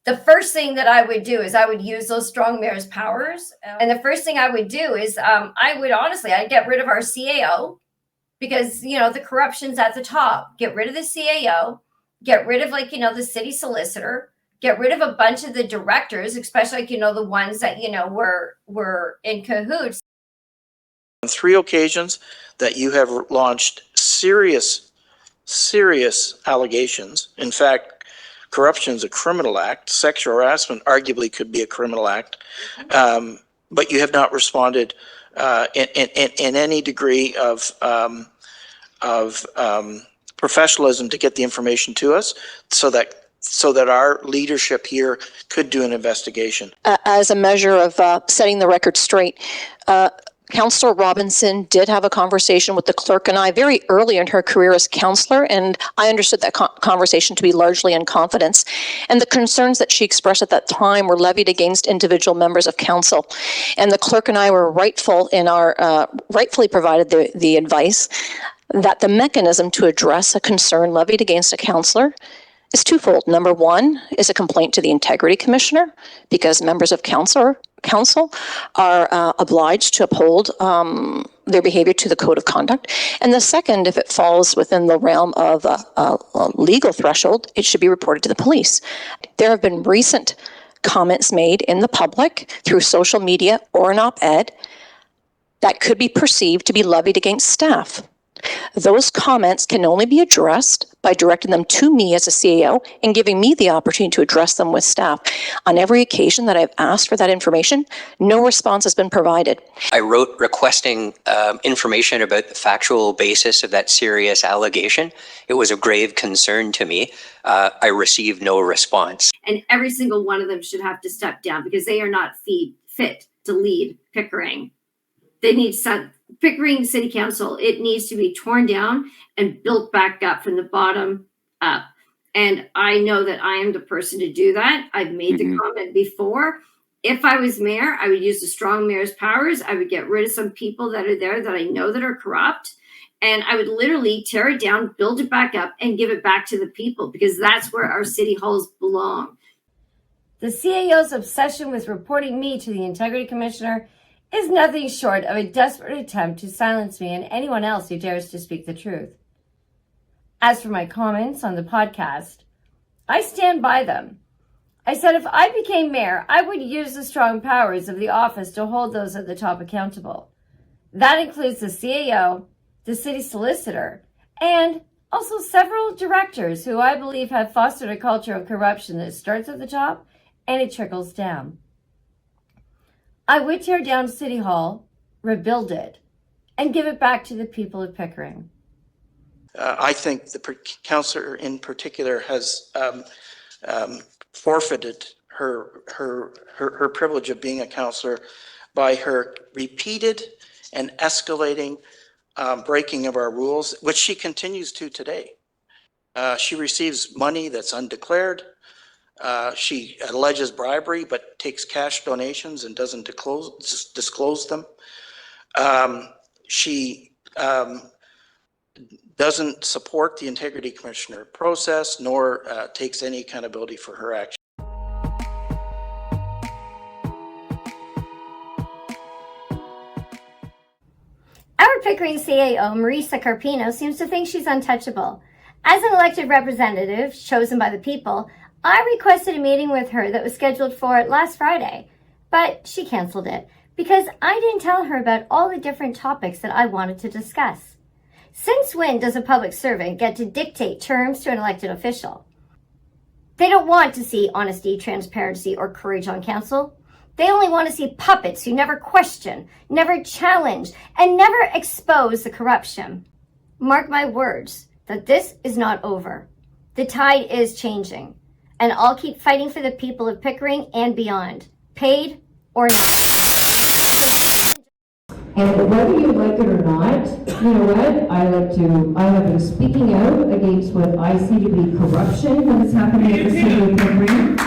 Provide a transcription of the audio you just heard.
the first thing that I would do is I would use those strong mayor's powers. And the first thing I would do is I'd get rid of our CAO because, the corruption's at the top. Get rid of the CAO, get rid of the city solicitor, get rid of a bunch of the directors, especially the ones that, were in cahoots. On 3 occasions that you have launched serious allegations. In fact, corruption is a criminal act. Sexual harassment arguably could be a criminal act, but you have not responded in any degree of professionalism to get the information to us, so that our leadership here could do an investigation. As a measure of setting the record straight, Councillor Robinson did have a conversation with the clerk and I very early in her career as councillor, and I understood that conversation to be largely in confidence. And the concerns that she expressed at that time were levied against individual members of council. And the clerk and I were rightfully provided the advice that the mechanism to address a concern levied against a councillor is twofold. Number one is a complaint to the Integrity Commissioner, because members of council are obliged to uphold their behavior to the code of conduct. And the second, if it falls within the realm of a legal threshold, it should be reported to the police. There have been recent comments made in the public through social media or an op-ed that could be perceived to be levied against staff. Those comments can only be addressed by directing them to me as a CAO and giving me the opportunity to address them with staff. On every occasion that I've asked for that information, no response has been provided. I wrote requesting information about the factual basis of that serious allegation. It was of grave concern to me. I received no response. And every single one of them should have to step down because they are not fit to lead Pickering. They need Pickering City Council, it needs to be torn down and built back up from the bottom up. And I know that I am the person to do that. I've made the comment before. If I was mayor, I would use the strong mayor's powers. I would get rid of some people that are there that I know that are corrupt. And I would literally tear it down, build it back up, and give it back to the people, because that's where our city halls belong. The CAO's obsession with reporting me to the Integrity Commissioner is nothing short of a desperate attempt to silence me and anyone else who dares to speak the truth. As for my comments on the podcast, I stand by them. I said if I became mayor, I would use the strong powers of the office to hold those at the top accountable. That includes the CAO, the city solicitor, and also several directors who I believe have fostered a culture of corruption that starts at the top and it trickles down. I would tear down City Hall, rebuild it, and give it back to the people of Pickering. I think the councillor in particular has forfeited her privilege of being a councillor by her repeated and escalating breaking of our rules, which she continues to today. She receives money that's undeclared. She alleges bribery, but takes cash donations and doesn't disclose them. She doesn't support the Integrity Commissioner process, nor takes any accountability for her actions. Our Pickering CAO, Marisa Carpino, seems to think she's untouchable. As an elected representative chosen by the people, I requested a meeting with her that was scheduled for last Friday, but she canceled it because I didn't tell her about all the different topics that I wanted to discuss. Since when does a public servant get to dictate terms to an elected official? They don't want to see honesty, transparency, or courage on council. They only want to see puppets who never question, never challenge, and never expose the corruption. Mark my words that this is not over. The tide is changing. And I'll keep fighting for the people of Pickering and beyond, paid or not. And whether you like it or not, you know what? I have been speaking out against what I see to be corruption that is happening in the city of Pickering.